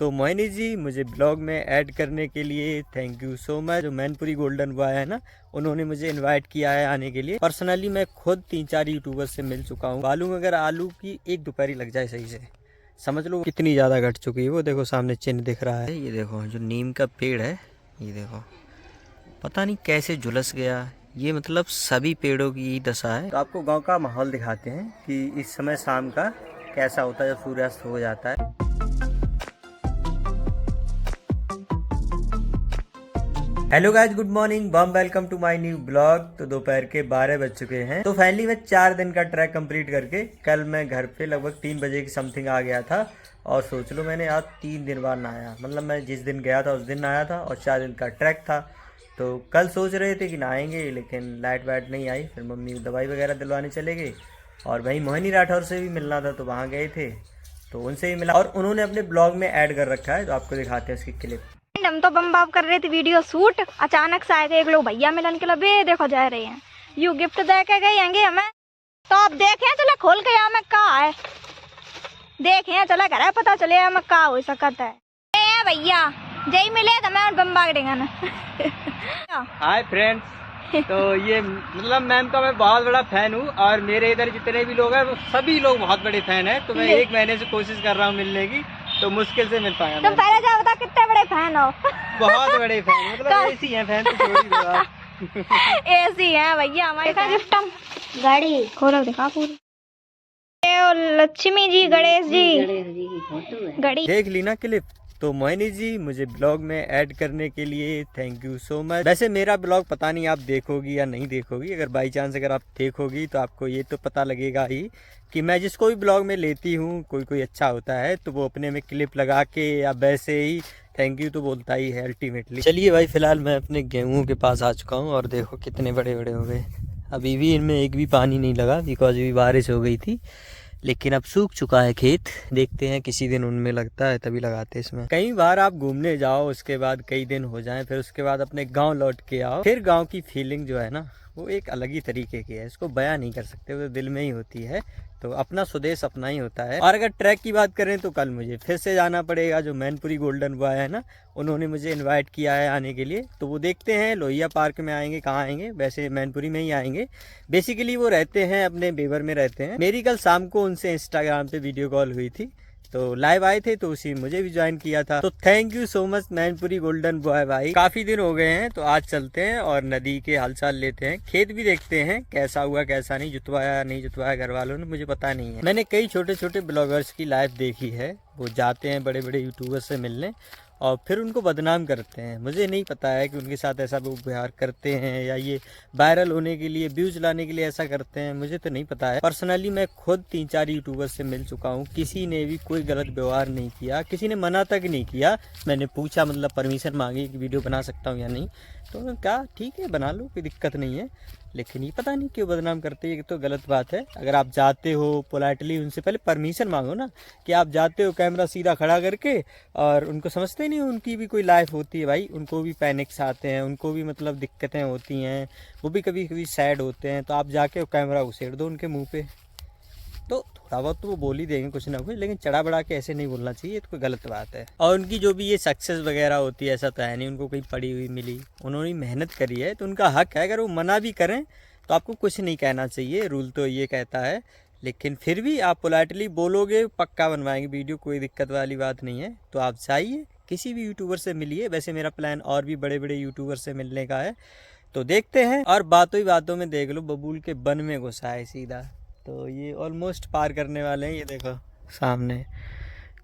तो मोहिनी जी मुझे ब्लॉग में ऐड करने के लिए थैंक यू सो मच। जो मैनपुरी गोल्डन बॉय है ना, उन्होंने मुझे इनवाइट किया है आने के लिए। पर्सनली मैं खुद 3-4 यूट्यूबर से मिल चुका हूँ। बालू में अगर आलू की एक दोपहरी लग जाए सही से, समझ लो कितनी ज़्यादा घट चुकी है। वो देखो सामने चिन्ह दिख रहा है, ये देखो जो नीम का पेड़ है, ये देखो पता नहीं कैसे झुलस गया। ये मतलब सभी पेड़ों की यही दशा है। तो आपको गांव का माहौल दिखाते हैं कि इस समय शाम का कैसा होता है जब सूर्यास्त हो जाता है। Hello guys, good morning, warm welcome to my new blog. तो दोपहर के 12 बज चुके हैं। तो फाइनली मैं 4 दिन का ट्रैक कंप्लीट करके कल मैं घर पे लगभग 3 बजे की समथिंग आ गया था। और सोच लो मैंने आज 3 दिन बाद नहाया। मतलब मैं जिस दिन गया था उस दिन नहाया था और 4 दिन का ट्रैक था। तो कल सोच रहे थे कि नहाएंगे, लेकिन लाइट वाइट नहीं आई। फिर मम्मी दवाई वगैरह दिलवाने चले गए और वहीं मोहिनी राठौर से भी मिलना था, तो वहाँ गए थे, तो उनसे भी मिला। और उन्होंने अपने ब्लॉग में ऐड कर रखा है, तो आपको दिखाते हैं उसकी क्लिप। हम तो बम बाब कर रहे थे वीडियो शूट, अचानक से आए थे एक लोग भैया मिलन के लिए। बे देखो जा रहे हैं, यू गिफ्ट दे के गए हैंगे हमें। तो अब देखें चले खोल के यहाँ में कहा है, देखें चला कर पता चले हमें कहा हो सकता है। भैया जय मिले तो मैं बम बाग देंगे ना। हाय फ्रेंड्स, तो ये मतलब मैम का मैं बहुत बड़ा फैन हूँ और मेरे इधर जितने भी लोग हैं वो सभी लोग बहुत बड़े फैन हैं। तो मैं 1 महीने से कोशिश कर रहा हूँ मिलने की, तो मुश्किल से मिल पाया। तुम पहले जा बता कितने बड़े फैन हो। बहुत बड़े फैन, मतलब ऐसी हैं फैन, तो छोड़ ही दो आप। ऐसी है भैया हमारे गिफ्ट। गाड़ी खोलो दिखा पूरी। लक्ष्मी जी, गणेश जी की फोटो है। गाड़ी देख ली ना क्लिप। तो मोहिनी जी मुझे ब्लॉग में ऐड करने के लिए थैंक यू सो मच। वैसे मेरा ब्लॉग पता नहीं आप देखोगी या नहीं देखोगी। अगर बाई चांस अगर आप देखोगी तो आपको ये तो पता लगेगा ही कि मैं जिसको भी ब्लॉग में लेती हूँ कोई अच्छा होता है तो वो अपने में क्लिप लगा के या वैसे ही थैंक यू तो बोलता ही है अल्टीमेटली। चलिए भाई, फिलहाल मैं अपने गेहूँ के पास आ चुका हूँ और देखो कितने बड़े बड़े हो गए। अभी भी इनमें एक भी पानी नहीं लगा बिकॉज अभी बारिश हो गई थी, लेकिन अब सूख चुका है खेत। देखते हैं किसी दिन उनमें लगता है तभी लगाते हैं इसमें। कई बार आप घूमने जाओ, उसके बाद कई दिन हो जाएं, फिर उसके बाद अपने गांव लौट के आओ, फिर गांव की फीलिंग जो है ना वो एक अलग ही तरीके की है। इसको बयां नहीं कर सकते, वो तो दिल में ही होती है। तो अपना स्वदेश अपना ही होता है। और अगर ट्रैक की बात करें तो कल मुझे फिर से जाना पड़ेगा। जो मैनपुरी गोल्डन बॉय है ना, उन्होंने मुझे इनवाइट किया है आने के लिए। तो वो देखते हैं लोहिया पार्क में आएंगे, कहाँ आएंगे, वैसे मैनपुरी में ही आएंगे। बेसिकली वो रहते हैं अपने बेवर में रहते हैं। मेरी कल शाम को उनसे इंस्टाग्राम पे वीडियो कॉल हुई थी, तो लाइव आए थे, तो उसी मुझे भी ज्वाइन किया था। तो thank you so much Mainpuri golden boy भाई। काफी दिन हो गए हैं, तो आज चलते हैं और नदी के हालचाल लेते हैं, खेत भी देखते हैं कैसा हुआ कैसा नहीं, जुतवाया नहीं जुतवाया घर वालों ने मुझे पता नहीं है। मैंने कई छोटे छोटे ब्लॉगर्स की लाइव देखी है, वो जाते हैं बड़े बड़े यूट्यूबर से मिलने और फिर उनको बदनाम करते हैं। मुझे नहीं पता है कि उनके साथ ऐसा वो व्यवहार करते हैं या ये वायरल होने के लिए, व्यूज लाने के लिए ऐसा करते हैं, मुझे तो नहीं पता है। पर्सनली मैं खुद 3-4 यूट्यूबर से मिल चुका हूँ, किसी ने भी कोई गलत व्यवहार नहीं किया, किसी ने मना तक नहीं किया। मैंने पूछा, मतलब परमिशन मांगी कि वीडियो बना सकता हूँ या नहीं, तो उन्होंने कहा ठीक है बना लो, कोई दिक्कत नहीं है। लेकिन ये पता नहीं क्यों बदनाम करते हैं, ये तो गलत बात है। अगर आप जाते हो पोलाइटली उनसे पहले परमिशन मांगो ना, कि आप जाते हो कैमरा सीधा खड़ा करके, और उनको समझते नहीं उनकी भी कोई लाइफ होती है भाई, उनको भी पैनिक्स आते हैं, उनको भी मतलब दिक्कतें होती हैं, वो भी कभी कभी सैड होते हैं। तो आप जाके कैमरा घुसेड़ दो उनके मुँह पे, तो थोड़ा बहुत तो वो बोल ही देंगे कुछ ना कुछ, लेकिन चढ़ा बढ़ा के ऐसे नहीं बोलना चाहिए, तो कोई गलत बात है। और उनकी जो भी ये सक्सेस वगैरह होती है, ऐसा तो है नहीं उनको कहीं पड़ी हुई मिली, उन्होंने मेहनत करी है, तो उनका हक है। अगर वो मना भी करें तो आपको कुछ नहीं कहना चाहिए, रूल तो ये कहता है। लेकिन फिर भी आप पोलाइटली बोलोगे, पक्का बनवाएंगे वीडियो, कोई दिक्कत वाली बात नहीं है। तो आप जाइए किसी भी यूट्यूबर से मिलिए। वैसे मेरा प्लान और भी बड़े बड़े यूट्यूबर से मिलने का है, तो देखते हैं। और बातों ही बातों में देख लो बबूल के बन में घुसा है सीधा, तो ये ऑलमोस्ट पार करने वाले हैं, ये देखो सामने।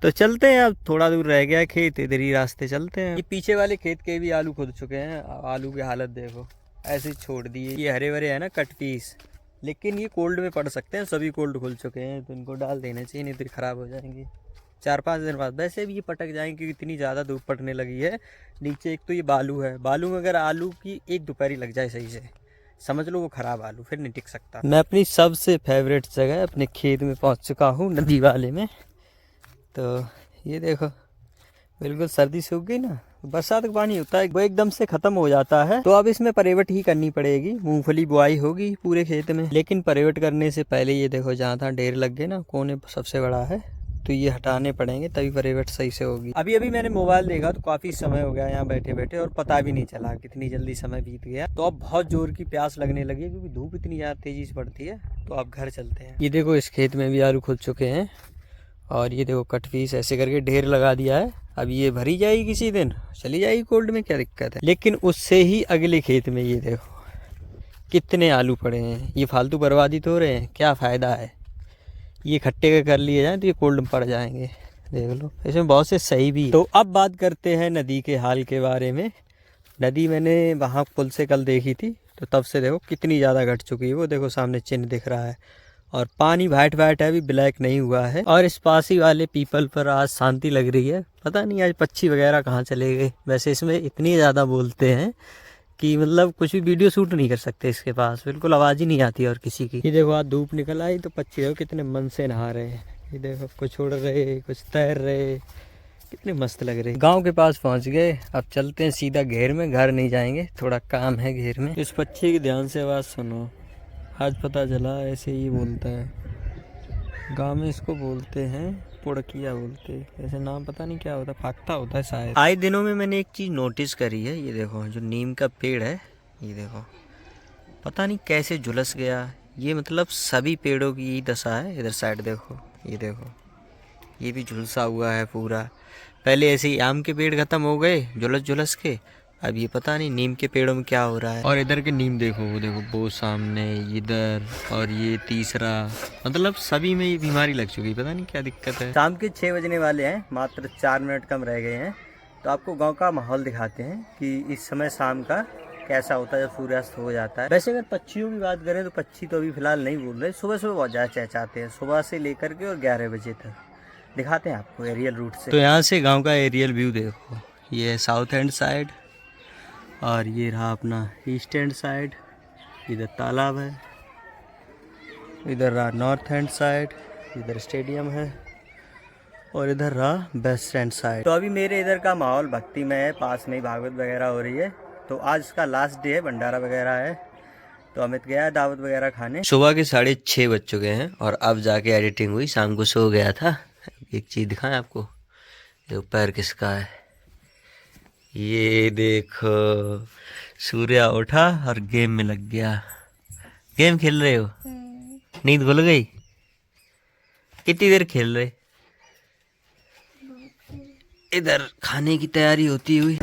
तो चलते हैं, अब थोड़ा दूर रह गया खेत, इधर ही रास्ते चलते हैं। ये पीछे वाले खेत के भी आलू खुद चुके हैं, आलू की हालत देखो, ऐसे ही छोड़ दिए। ये हरे भरे है ना कट पीस, लेकिन ये कोल्ड में पड़ सकते हैं, सभी कोल्ड खुल चुके हैं, तो इनको डाल देने चाहिए, नहीं तो ख़राब हो जाएंगे 4-5 दिन बाद। वैसे भी ये पटक जाएंगे क्योंकि इतनी ज़्यादा धूप पड़ने लगी है नीचे। एक तो ये बालू है, बालू में अगर आलू की एक दोपहरी लग जाए सही से, समझ लो वो खराब आलू, फिर नहीं टिक सकता। मैं अपनी सबसे फेवरेट जगह अपने खेत में पहुंच चुका हूँ, नदी वाले में। तो ये देखो बिल्कुल सर्दी सूख गई ना, बरसात का पानी होता है वो एकदम से खत्म हो जाता है। तो अब इसमें परेवट ही करनी पड़ेगी, मूंगफली बुआई होगी पूरे खेत में। लेकिन परेवट करने से पहले ये देखो जहाँ था ढेर लग गए ना, कोने सबसे बड़ा है, तो ये हटाने पड़ेंगे तभी परिवट सही से होगी। अभी अभी मैंने मोबाइल देखा तो काफ़ी समय हो गया यहाँ बैठे बैठे और पता भी नहीं चला कितनी जल्दी समय बीत गया। तो अब बहुत जोर की प्यास लगने लगी है क्योंकि धूप इतनी ज़्यादा तेज़ी से पड़ती है। तो अब घर चलते हैं। ये देखो इस खेत में भी आलू खुद चुके हैं और ये देखो कट पीस ऐसे करके ढेर लगा दिया है। अब ये भरी जाएगी किसी दिन, चली जाएगी कोल्ड में, क्या दिक्कत है। लेकिन उससे ही अगले खेत में ये देखो कितने आलू पड़े हैं। ये फालतू बर्बादी तो हो रहे हैं, क्या फ़ायदा है। ये खट्टे के कर लिए जाएँ तो ये कोल्ड में पड़ जाएंगे। देख लो इसमें बहुत से सही भी। तो अब बात करते हैं नदी के हाल के बारे में। नदी मैंने वहाँ पुल से कल देखी थी तो तब से देखो कितनी ज़्यादा घट चुकी है। वो देखो सामने चिन्ह दिख रहा है और पानी वाइट वाइट है, अभी ब्लैक नहीं हुआ है। और इस पास ही वाले पीपल पर आज शांति लग रही है। पता नहीं आज पक्षी वगैरह कहाँ चले गए। वैसे इसमें इतनी ज़्यादा बोलते हैं कि मतलब कुछ भी वीडियो शूट नहीं कर सकते इसके पास, बिल्कुल आवाज़ ही नहीं आती और किसी की। ये देखो आज धूप निकल आई तो पक्षी देखो कितने मन से नहा रहे हैं। ये देखो कुछ उड़ रहे कुछ तैर रहे, कितने मस्त लग रहे। गांव के पास पहुंच गए, अब चलते हैं सीधा घेर में। घर नहीं जाएंगे, थोड़ा काम है घेर में। इस पक्षी की ध्यान से आवाज़ सुनो, आज पता चला ऐसे ही बोलता है। गांव में इसको बोलते हैं पुड़किया बोलते हैं, ऐसे नाम पता नहीं क्या होता, फाख्ता होता है शायद। आए दिनों में मैंने एक चीज़ नोटिस करी है। ये देखो जो नीम का पेड़ है, ये देखो पता नहीं कैसे झुलस गया। ये मतलब सभी पेड़ों की यही दशा है। इधर साइड देखो, ये देखो ये भी झुलसा हुआ है पूरा। पहले ऐसे ही आम के पेड़ खत्म हो गए झुलस झुलस के, अब ये पता नहीं नीम के पेड़ों में क्या हो रहा है। और इधर के नीम देखो, वो देखो वो सामने इधर और ये तीसरा, मतलब सभी में ये बीमारी लग चुकी है, पता नहीं क्या दिक्कत है। शाम के 6 बजने वाले हैं, मात्र 4 मिनट कम रह गए हैं। तो आपको गांव का माहौल दिखाते हैं कि इस समय शाम का कैसा होता है जब सूर्यास्त हो जाता है। वैसे अगर पक्षियों की बात करें तो पक्षी तो अभी फिलहाल नहीं बोल रहे, सुबह सुबह बहुत ज़्यादा चहचहाते हैं, सुबह से लेकर के और 11 बजे तक। दिखाते हैं आपको एरियल रूट से। तो यहाँ से गांव का एरियल व्यू देखो, ये है साउथ एंड साइड और ये रहा अपना ईस्ट एंड साइड। इधर तालाब है, इधर रहा नॉर्थ एंड साइड, इधर स्टेडियम है और इधर रहा वेस्ट एंड साइड। तो अभी मेरे इधर का माहौल भक्तिमय है, पास में ही भागवत वगैरह हो रही है। तो आज इसका लास्ट डे है, भंडारा वगैरह है। तो अमित गया है दावत वगैरह खाने। सुबह के 6:30 बज चुके हैं और अब जाके एडिटिंग हुई। शाम को सो गया था। एक चीज़ दिखाएं आपको, ये पैर किसका है, ये देखो सूर्या उठा और गेम में लग गया। गेम खेल रहे हो, नींद भूल गई? कितनी देर खेल रहे? इधर खाने की तैयारी होती हुई।